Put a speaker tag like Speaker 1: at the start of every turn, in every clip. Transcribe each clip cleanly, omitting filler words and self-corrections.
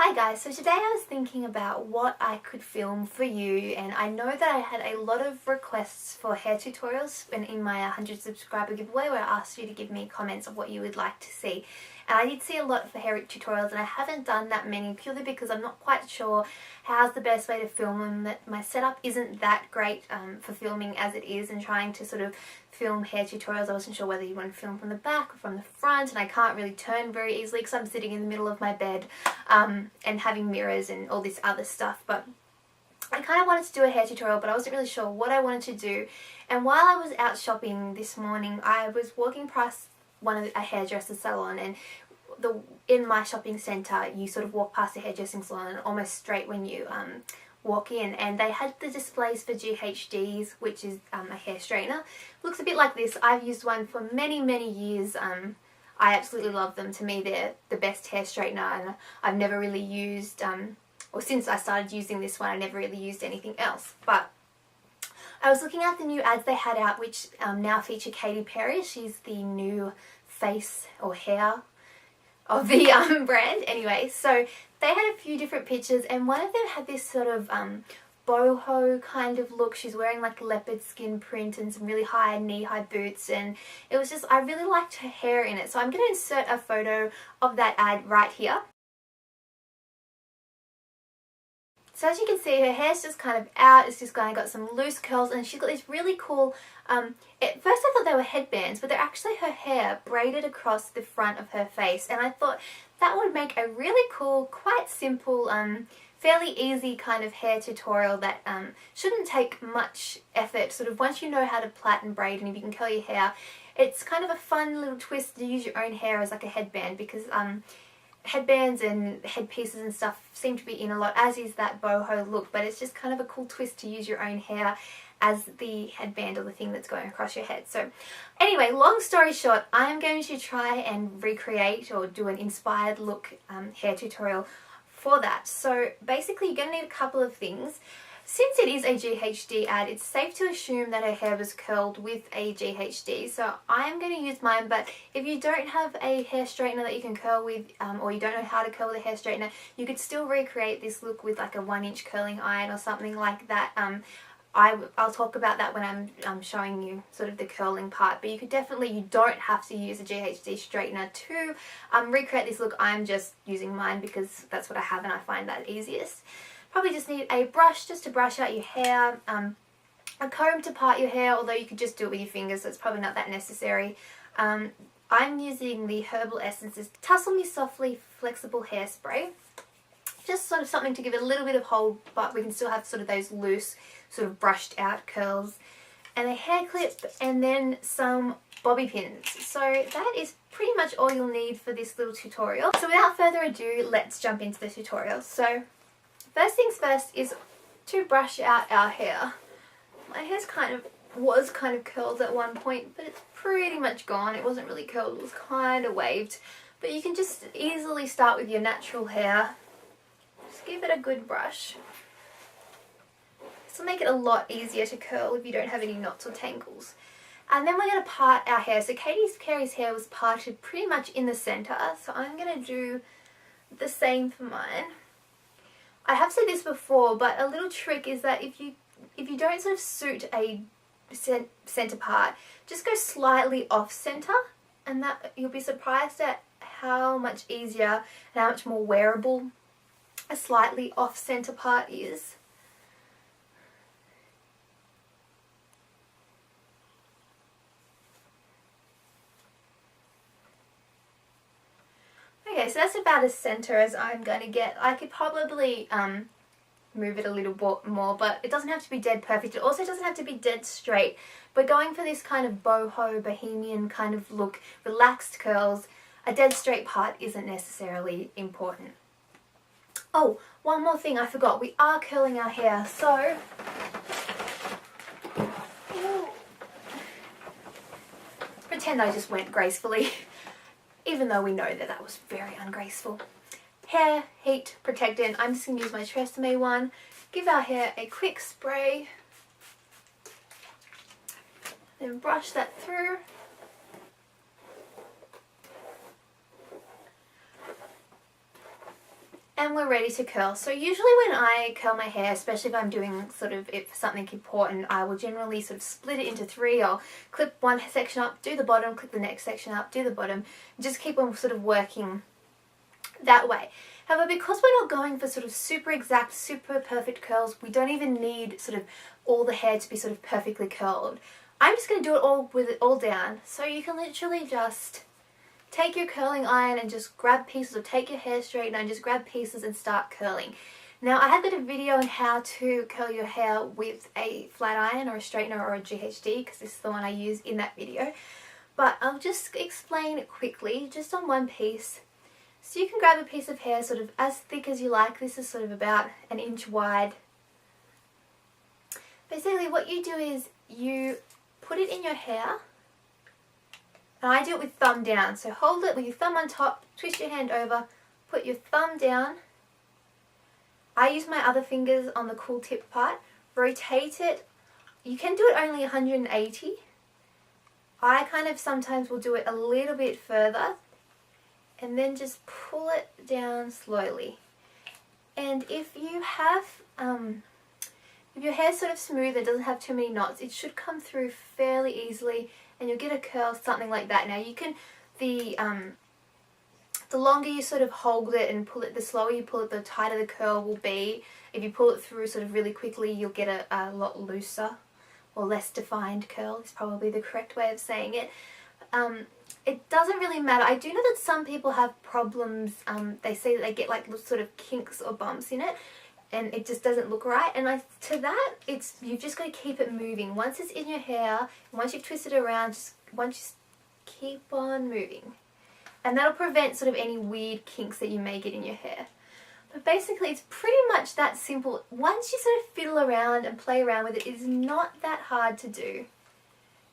Speaker 1: Hi guys, so today I was thinking about what I could film for you, and I know that I had a lot of requests for hair tutorials in my 100 subscriber giveaway where I asked you to give me comments of what you would like to see. And I did see a lot for hair tutorials, and I haven't done that many purely because I'm not quite sure how's the best way to film them. That my setup isn't that great for filming as it is, and trying to sort of film hair tutorials I wasn't sure whether you want to film from the back or from the front, and I can't really turn very easily because I'm sitting in the middle of my bed and having mirrors and all this other stuff. But I kind of wanted to do a hair tutorial, but I wasn't really sure what I wanted to do. And while I was out shopping this morning, I was walking past a hairdresser's salon, and in my shopping centre you sort of walk past the hairdressing salon almost straight when you walk in, and they had the displays for GHDs, which is a hair straightener. Looks a bit like this. I've used one for many years. I absolutely love them. To me they're the best hair straightener, and I've never really used or since I started using this one I never really used anything else. But I was looking at the new ads they had out, which now feature Katy Perry. She's the new face or hair of the brand. Anyway, so they had a few different pictures, and one of them had this sort of boho kind of look. She's wearing like leopard skin print and some really high knee-high boots, and it was just, I really liked her hair in it. So I'm going to insert a photo of that ad right here. So as you can see, her hair's just kind of out. It's just kind of got some loose curls, and she's got these really cool, at first I thought they were headbands, but they're actually her hair braided across the front of her face. And I thought that would make a really cool, quite simple, fairly easy kind of hair tutorial that shouldn't take much effort. Sort of once you know how to plait and braid and if you can curl your hair, it's kind of a fun little twist to use your own hair as like a headband, because headbands and headpieces and stuff seem to be in a lot, as is that boho look, but it's just kind of a cool twist to use your own hair as the headband or the thing that's going across your head. So anyway, long story short, I am going to try and recreate or do an inspired look hair tutorial for that. So basically you're going to need a couple of things. Since it is a GHD ad, it's safe to assume that her hair was curled with a GHD. So I'm going to use mine, but if you don't have a hair straightener that you can curl with, or you don't know how to curl with a hair straightener, you could still recreate this look with like a 1-inch curling iron or something like that. I'll talk about that when I'm showing you sort of the curling part, but you don't have to use a GHD straightener to recreate this look. I'm just using mine because that's what I have and I find that easiest. Probably just need a brush just to brush out your hair, a comb to part your hair, although you could just do it with your fingers, so it's probably not that necessary. I'm using the Herbal Essences Tussle Me Softly Flexible Hairspray. Just sort of something to give it a little bit of hold, but we can still have sort of those loose, sort of brushed out curls. And a hair clip, and then some bobby pins. So that is pretty much all you'll need for this little tutorial. So without further ado, let's jump into the tutorial. So first things first is to brush out our hair. My hair was kind of curled at one point, but it's pretty much gone. It wasn't really curled, it was kind of waved. But you can just easily start with your natural hair. Just give it a good brush. This will make it a lot easier to curl if you don't have any knots or tangles. And then we're going to part our hair. So Katy Perry's hair was parted pretty much in the centre, so I'm going to do the same for mine. I have said this before, but a little trick is that if you don't sort of suit a centre part, just go slightly off centre, and that you'll be surprised at how much easier and how much more wearable a slightly off centre part is. Okay, so that's about as centre as I'm going to get. I could probably move it a little bit more, but it doesn't have to be dead perfect. It also doesn't have to be dead straight. But going for this kind of boho, bohemian kind of look, relaxed curls, a dead straight part isn't necessarily important. Oh, one more thing I forgot. We are curling our hair, so pretend I just went gracefully. Even though we know that that was very ungraceful. Hair, heat, protectant. I'm just going to use my Tresemme one. Give our hair a quick spray. Then brush that through. And we're ready to curl. So usually when I curl my hair, especially if I'm doing sort of it for something important, I will generally sort of split it into three. I'll clip one section up, do the bottom, clip the next section up, do the bottom, just keep on sort of working that way. However, because we're not going for sort of super exact, super perfect curls, we don't even need sort of all the hair to be sort of perfectly curled. I'm just going to do it all with it all down. So you can literally just take your curling iron and just grab pieces, or take your hair straightener and just grab pieces and start curling. Now, I have got a video on how to curl your hair with a flat iron or a straightener or a GHD, because this is the one I use in that video. But I'll just explain quickly, just on one piece. So you can grab a piece of hair sort of as thick as you like. This is sort of about an inch wide. Basically what you do is you put it in your hair. And I do it with thumb down. So hold it with your thumb on top, twist your hand over, put your thumb down. I use my other fingers on the cool tip part. Rotate it. You can do it only 180. I kind of sometimes will do it a little bit further. And then just pull it down slowly. And if you have, if your hair's sort of smooth and doesn't have too many knots, it should come through fairly easily, and you'll get a curl something like that. Now you can, the longer you sort of hold it and pull it, the slower you pull it, the tighter the curl will be. If you pull it through sort of really quickly, you'll get a lot looser or less defined curl is probably the correct way of saying it. It doesn't really matter. I do know that some people have problems, they say that they get like sort of kinks or bumps in it, and it just doesn't look right. And to that, you've just got to keep it moving. Once it's in your hair, once you've twisted it around, once you keep on moving. And that'll prevent sort of any weird kinks that you may get in your hair. But basically it's pretty much that simple. Once you sort of fiddle around and play around with it, it's not that hard to do.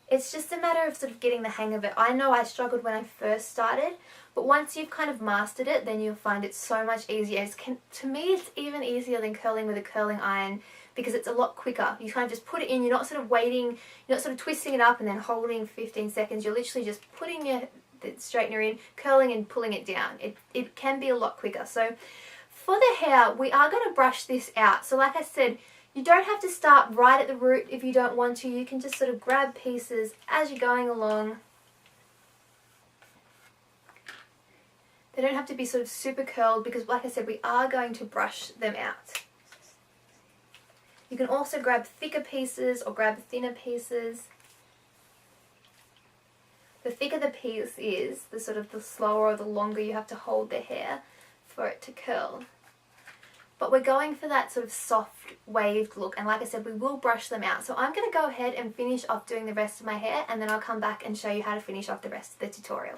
Speaker 1: It's just a matter of sort of getting the hang of it. I know I struggled when I first started, but once you've kind of mastered it, then you'll find it so much easier. To me, it's even easier than curling with a curling iron, because it's a lot quicker. You kind of just put it in, you're not sort of waiting, you're not sort of twisting it up and then holding 15 seconds. You're literally just putting the straightener in, curling and pulling it down. It can be a lot quicker. So for the hair, we are going to brush this out. So like I said, you don't have to start right at the root if you don't want to. You can just sort of grab pieces as you're going along. They don't have to be sort of super curled, because like I said, we are going to brush them out. You can also grab thicker pieces or grab thinner pieces. The thicker the piece is, the sort of the slower or the longer you have to hold the hair for it to curl. But we're going for that sort of soft waved look, and like I said, we will brush them out. So I'm going to go ahead and finish off doing the rest of my hair, and then I'll come back and show you how to finish off the rest of the tutorial.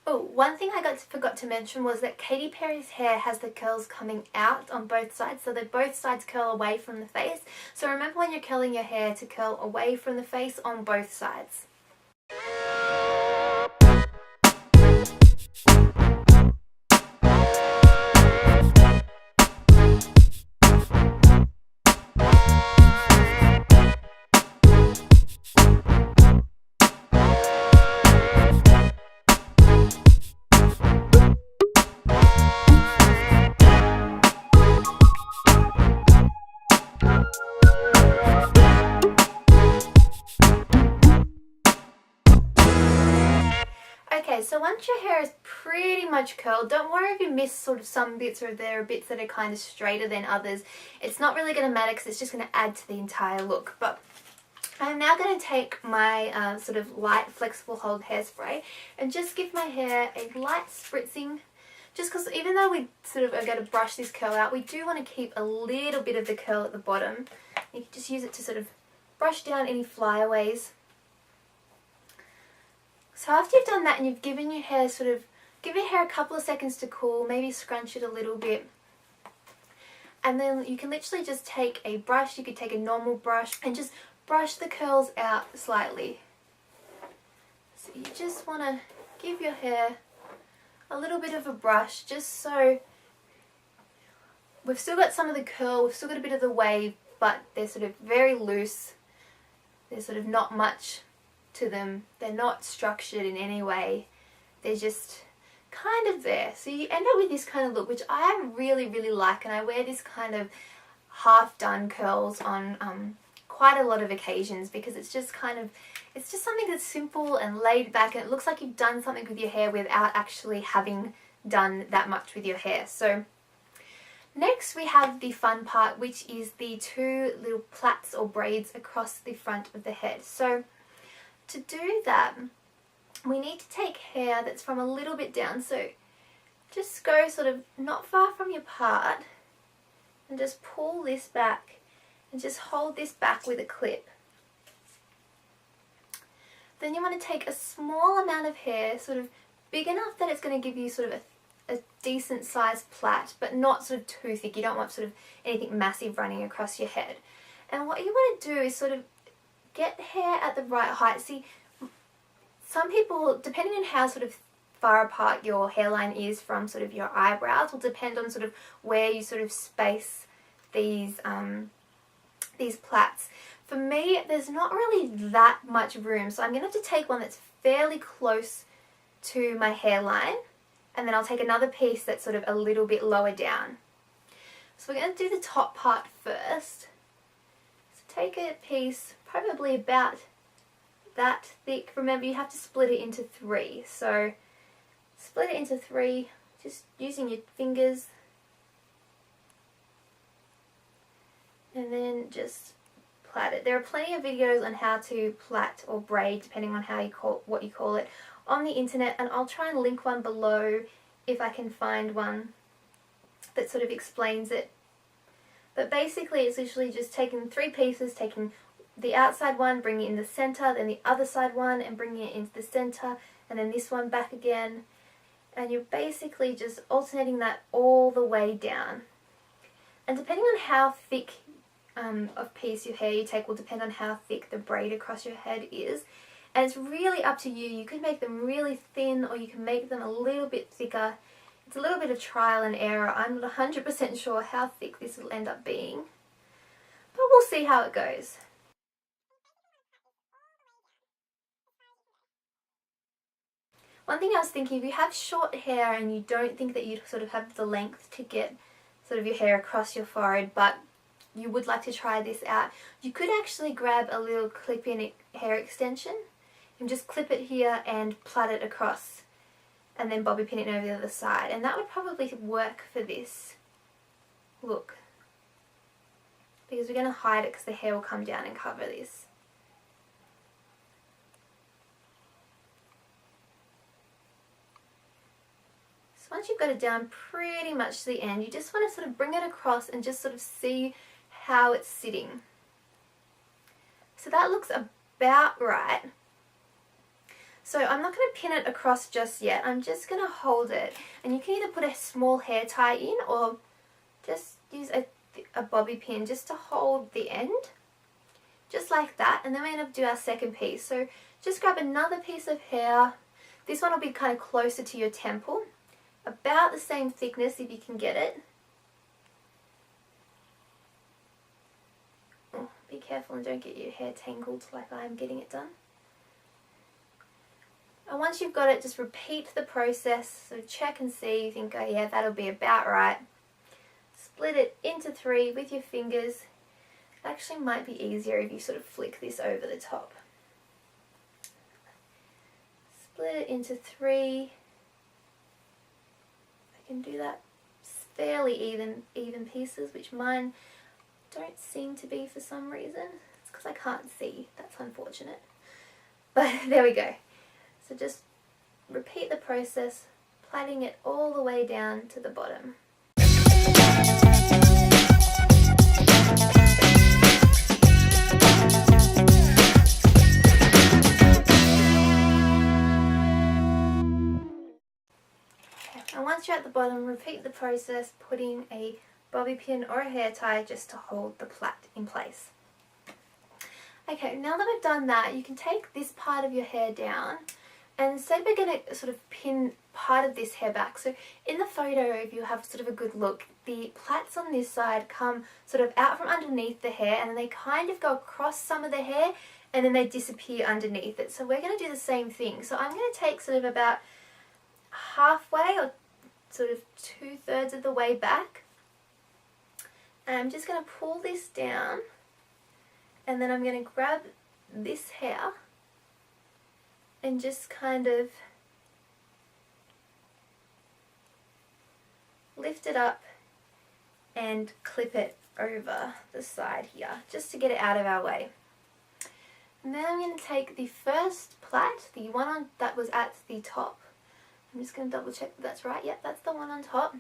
Speaker 1: Oh, one thing I forgot to mention was that Katy Perry's hair has the curls coming out on both sides, so that both sides curl away from the face. So remember when you're curling your hair to curl away from the face on both sides. Okay, so once your hair is pretty much curled, don't worry if you miss sort of some bits, or there are bits that are kind of straighter than others. It's not really going to matter, because it's just going to add to the entire look. But I'm now going to take my sort of light flexible hold hairspray and just give my hair a light spritzing, just because even though we sort of are going to brush this curl out, we do want to keep a little bit of the curl at the bottom. You can just use it to sort of brush down any flyaways. So after you've done that and you've given your hair give your hair a couple of seconds to cool, maybe scrunch it a little bit. And then you can literally just take a brush, you could take a normal brush, and just brush the curls out slightly. So you just want to give your hair a little bit of a brush, just so we've still got some of the curl, we've still got a bit of the wave, but they're sort of very loose. There's sort of not much to them. They're not structured in any way. They're just kind of there. So you end up with this kind of look, which I really, really like, and I wear this kind of half done curls on quite a lot of occasions because it's just something that's simple and laid back, and it looks like you've done something with your hair without actually having done that much with your hair. So next we have the fun part, which is the two little plaits or braids across the front of the head. So to do that, we need to take hair that's from a little bit down, so just go sort of not far from your part and just pull this back and just hold this back with a clip. Then you want to take a small amount of hair, sort of big enough that it's going to give you sort of a decent sized plait, but not sort of too thick. You don't want sort of anything massive running across your head. And what you want to do is sort of get hair at the right height. See, some people, depending on how sort of far apart your hairline is from sort of your eyebrows, will depend on sort of where you sort of space these plaits. For me, there's not really that much room, so I'm going to have to take one that's fairly close to my hairline, and then I'll take another piece that's sort of a little bit lower down. So we're going to do the top part first. So take a piece probably about that thick. Remember, you have to split it into three. So split it into three, just using your fingers, and then just plait it. There are plenty of videos on how to plait or braid, depending on how you what you call it, on the internet, and I'll try and link one below if I can find one that sort of explains it. But basically it's literally just taking three pieces, taking the outside one, bringing it in the center, then the other side one and bringing it into the center, and then this one back again, and you're basically just alternating that all the way down. And depending on how thick of piece of hair you take will depend on how thick the braid across your head is, and it's really up to you. You can make them really thin or you can make them a little bit thicker. It's a little bit of trial and error. I'm not 100% sure how thick this will end up being, but we'll see how it goes. One thing I was thinking, if you have short hair and you don't think that you sort of have the length to get sort of your hair across your forehead, but you would like to try this out, you could actually grab a little clip-in hair extension and just clip it here and plait it across, and then bobby pin it over the other side, and that would probably work for this look, because we're going to hide it because the hair will come down and cover this. So once you've got it down pretty much to the end, you just want to sort of bring it across and just sort of see how it's sitting. So that looks about right. So I'm not going to pin it across just yet. I'm just going to hold it, and you can either put a small hair tie in or just use a bobby pin just to hold the end, just like that. And then we're going to do our second piece. So just grab another piece of hair. This one will be kind of closer to your temple, about the same thickness if you can get it. Oh, be careful and don't get your hair tangled like I'm getting it done. And once you've got it, just repeat the process. So check and see, you think, oh yeah, that'll be about right. Split it into three with your fingers. It actually might be easier if you sort of flick this over the top. Split it into three. I can do that fairly even pieces, which mine don't seem to be for some reason. It's because I can't see. That's unfortunate. But there we go. So just repeat the process, plaiting it all the way down to the bottom. And once you're at the bottom, repeat the process, putting a bobby pin or a hair tie just to hold the plait in place. Okay, now that we've done that, you can take this part of your hair down, and say we're going to sort of pin part of this hair back. So in the photo, if you have sort of a good look, the plaits on this side come sort of out from underneath the hair, and then they kind of go across some of the hair, and then they disappear underneath it. So we're going to do the same thing. So I'm going to take sort of about halfway sort of 2/3 of the way back. And I'm just going to pull this down, and then I'm going to grab this hair and just kind of lift it up and clip it over the side here, just to get it out of our way. And then I'm going to take the first plait, the one on that was at the top. I'm just going to double check that that's right. Yep, that's the one on top.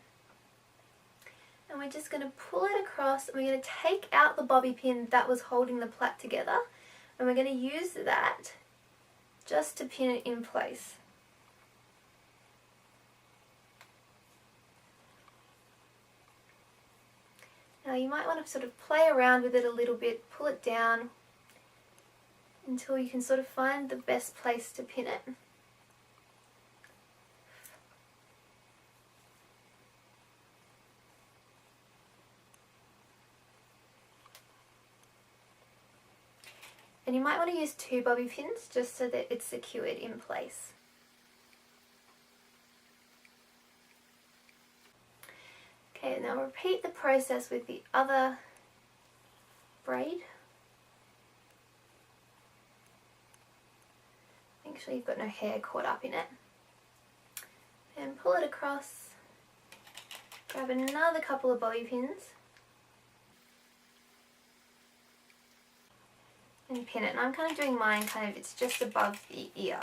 Speaker 1: And we're just going to pull it across, and we're going to take out the bobby pin that was holding the plait together, and we're going to use that just to pin it in place. Now you might want to sort of play around with it a little bit, pull it down until you can sort of find the best place to pin it. And you might want to use 2 bobby pins just so that it's secured in place. Okay, now repeat the process with the other braid. Make sure you've got no hair caught up in it. And pull it across. Grab another couple of bobby pins. And pin it. And I'm kind of doing mine it's just above the ear.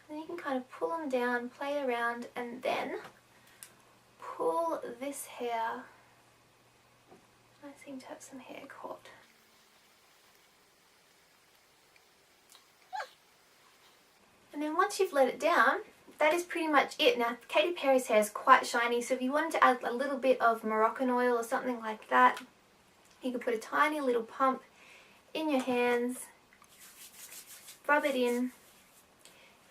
Speaker 1: And you can kind of pull them down, play around, and then pull this hair. I seem to have some hair caught. And then once you've let it down, that is pretty much it. Now, Katy Perry's hair is quite shiny, so if you wanted to add a little bit of Moroccan oil or something like that, you could put a tiny little pump in your hands, rub it in,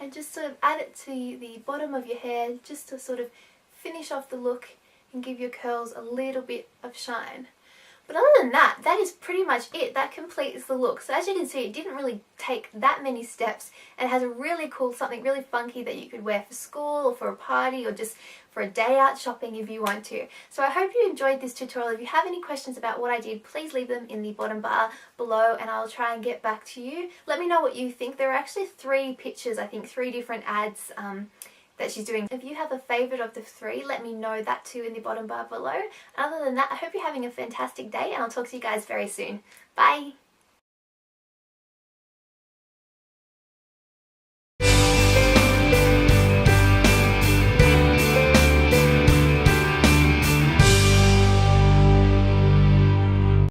Speaker 1: and just sort of add it to the bottom of your hair just to sort of finish off the look and give your curls a little bit of shine. But other than that, that is pretty much it. That completes the look. So as you can see, it didn't really take that many steps, and it has a really cool, something really funky that you could wear for school or for a party or just for a day out shopping if you want to. So I hope you enjoyed this tutorial. If you have any questions about what I did, please leave them in the bottom bar below and I'll try and get back to you. Let me know what you think. There are actually 3 pictures, I think 3 different ads that she's doing. If you have a favourite of the 3, let me know that too in the bottom bar below. Other than that, I hope you're having a fantastic day and I'll talk to you guys very soon. Bye!